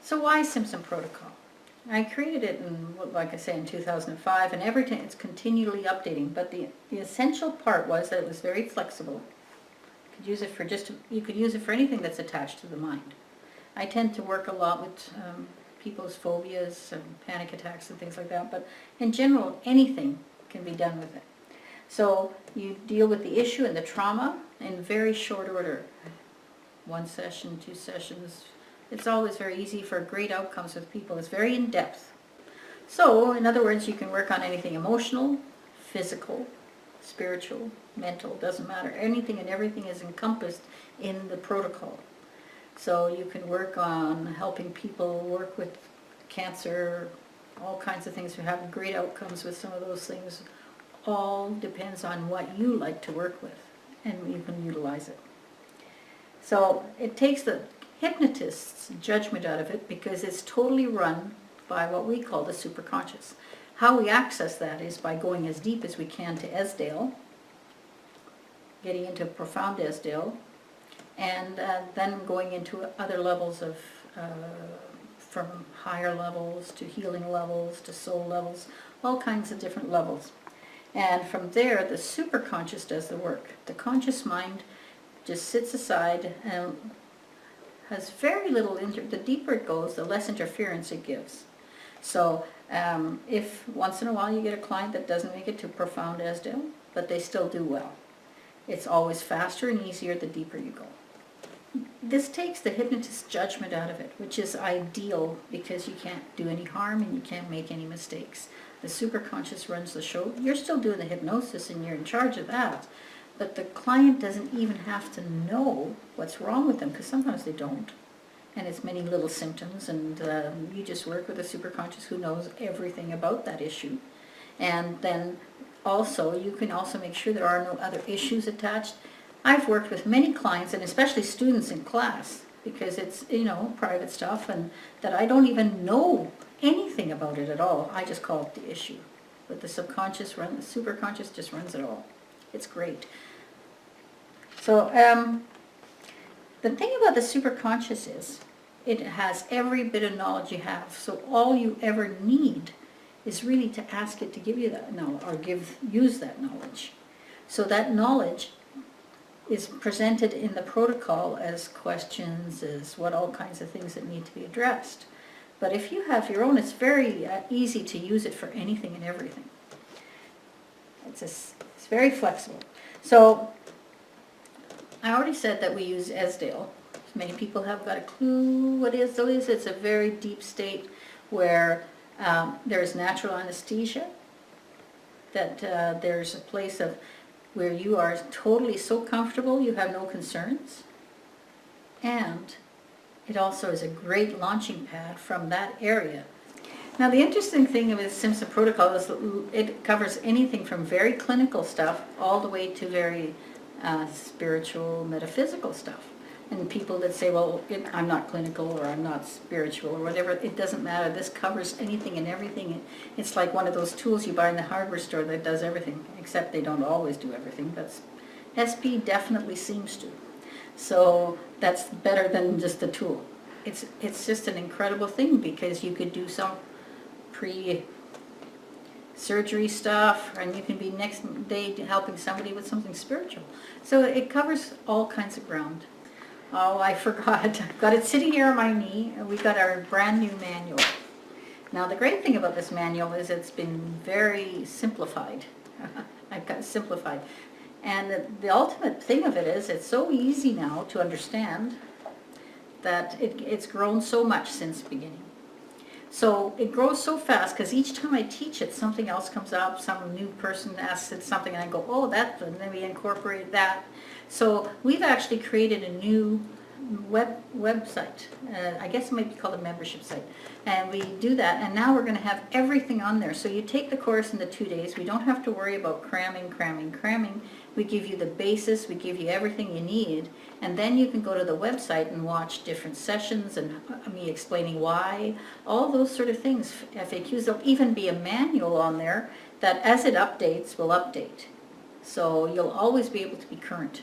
So why Simpson Protocol? I created it in, like I say, in 2005, and every time it's continually updating. But the essential part was that it was very flexible. You could use it for anything that's attached to the mind. I tend to work a lot with people's phobias and panic attacks and things like that, but in general, anything can be done with it. So you deal with the issue and the trauma in very short order. 1 session, 2 sessions. It's always very easy for great outcomes with people. It's very in-depth. So, in other words, you can work on anything emotional, physical, spiritual, mental, doesn't matter. Anything and everything is encompassed in the protocol. So you can work on helping people work with cancer, all kinds of things. We have great outcomes with some of those things. All depends on what you like to work with, and you can utilize it. So it takes the hypnotist's judgment out of it because it's totally run by what we call the superconscious. How we access that is by going as deep as we can to Esdale, getting into profound Esdale, and then going into other levels of, from higher levels to healing levels to soul levels, all kinds of different levels. And from there, the superconscious does the work. The conscious mind just sits aside and has very little, the deeper it goes, the less interference it gives. So if once in a while you get a client that doesn't make it to profound Esdale, but they still do well, it's always faster and easier the deeper you go. This takes the hypnotist's judgment out of it, which is ideal because you can't do any harm and you can't make any mistakes. The superconscious runs the show. You're still doing the hypnosis and you're in charge of that, but the client doesn't even have to know what's wrong with them because sometimes they don't. And it's many little symptoms, and you just work with a superconscious who knows everything about that issue. And then also, you can also make sure there are no other issues attached. I've worked with many clients, and especially students in class, because it's, private stuff, and that I don't even know anything about it at all. I just call it the issue. But the subconscious the superconscious just runs it all. It's great. So the thing about the superconscious is it has every bit of knowledge you have. So all you ever need is really to ask it to give you that knowledge, or use that knowledge. So that knowledge is presented in the protocol as questions, as all kinds of things that need to be addressed. But if you have your own, it's very easy to use it for anything and everything. It's very flexible. So I already said that we use Esdale. Many people have got a clue what Esdale is. It's a very deep state where there's natural anesthesia, that there's a place where you are totally so comfortable you have no concerns, and it also is a great launching pad from that area. Now the interesting thing with Simpson Protocol is it covers anything from very clinical stuff all the way to very spiritual, metaphysical stuff. And people that say, well, I'm not clinical or I'm not spiritual or whatever, it doesn't matter. This covers anything and everything. It's like one of those tools you buy in the hardware store that does everything, except they don't always do everything. But SP definitely seems to. So that's better than just a tool. It's just an incredible thing because you could do some pre-surgery stuff, and you can be next day helping somebody with something spiritual. So it covers all kinds of ground. Oh, I forgot. I've got it sitting here on my knee, and we got our brand new manual. Now the great thing about this manual is it's been very simplified. I've got it simplified. And the ultimate thing of it is it's so easy now to understand that it's grown so much since the beginning. So it grows so fast because each time I teach it, something else comes up, some new person asks it something, and I go, oh, that, and then we incorporate that. So we've actually created a new website. I guess it might be called a membership site. And we do that, and now we're going to have everything on there. So you take the course in the 2 days. We don't have to worry about cramming. We give you the basis, we give you everything you need, and then you can go to the website and watch different sessions and me explaining why, all those sort of things, FAQs. There'll even be a manual on there that as it updates will update. So you'll always be able to be current.